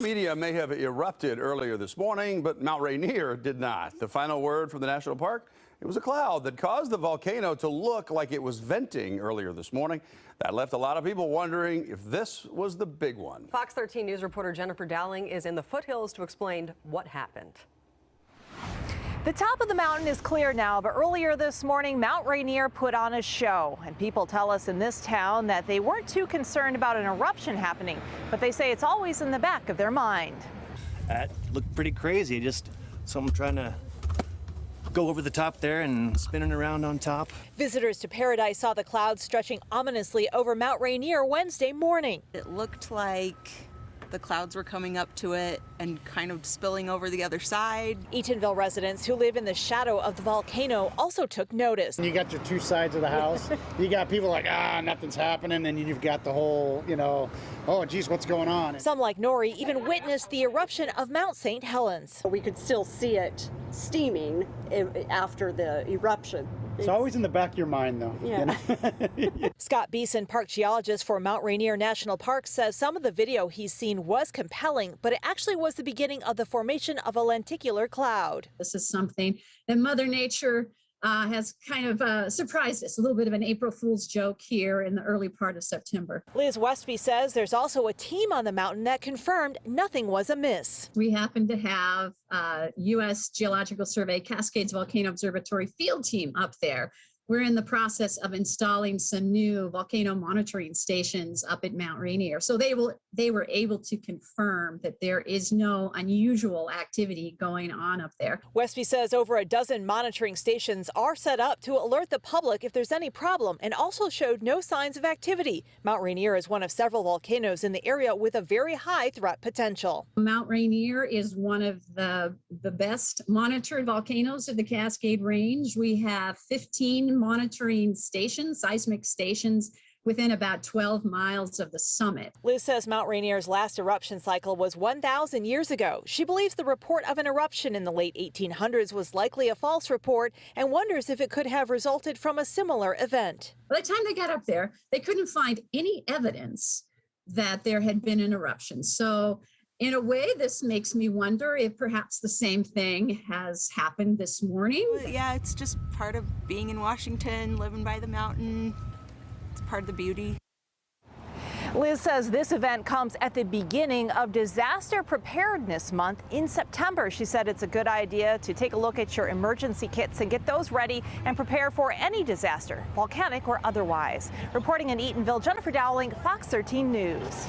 Media may have erupted earlier this morning, but Mount Rainier did not. The final word from the national park, it was a cloud that caused the volcano to look like it was venting earlier this morning. That left a lot of people wondering if this was the big one. Fox 13 News reporter Jennifer Dowling is in the foothills to explain what happened. The top of the mountain is clear now, but earlier this morning, Mount Rainier put on a show. And people tell us in this town that they weren't too concerned about an eruption happening, but they say it's always in the back of their mind. That looked pretty crazy, just someone trying to go over the top there and spinning around on top. Visitors to Paradise saw the clouds stretching ominously over Mount Rainier Wednesday morning. It looked like the clouds were coming up to it and kind of spilling over the other side. Eatonville residents who live in the shadow of the volcano also took notice. You got your two sides of the house. You got people like, nothing's happening, and you've got the whole, oh, geez, what's going on? Some, like Nori, even witnessed the eruption of Mount St. Helens. We could still see it steaming after the eruption. It's always in the back of your mind, though. Yeah. Scott Beeson, park geologist for Mount Rainier National Park, says some of the video he's seen was compelling, but it actually was the beginning of the formation of a lenticular cloud. This is something that Mother Nature has kind of surprised us. A little bit of an April Fool's joke here in the early part of September. Liz Westby says there's also a team on the mountain that confirmed nothing was amiss. We happen to have U.S. Geological Survey Cascades Volcano Observatory field team up there. We're in the process of installing some new volcano monitoring stations up at Mount Rainier. So they were able to confirm that there is no unusual activity going on up there. Westby says over a dozen monitoring stations are set up to alert the public if there's any problem, and also showed no signs of activity. Mount Rainier is one of several volcanoes in the area with a very high threat potential. Mount Rainier is one of the best monitored volcanoes of the Cascade Range. We have 15 monitoring stations, seismic stations, within about 12 miles of the summit. Liz says Mount Rainier's last eruption cycle was 1,000 years ago. She believes the report of an eruption in the late 1800s was likely a false report and wonders if it could have resulted from a similar event. By the time they got up there, they couldn't find any evidence that there had been an eruption. So in a way, this makes me wonder if perhaps the same thing has happened this morning. Yeah, it's just part of being in Washington, living by the mountain. It's part of the beauty. Liz says this event comes at the beginning of Disaster Preparedness Month in September. She said it's a good idea to take a look at your emergency kits and get those ready and prepare for any disaster, volcanic or otherwise. Reporting in Eatonville, Jennifer Dowling, Fox 13 News.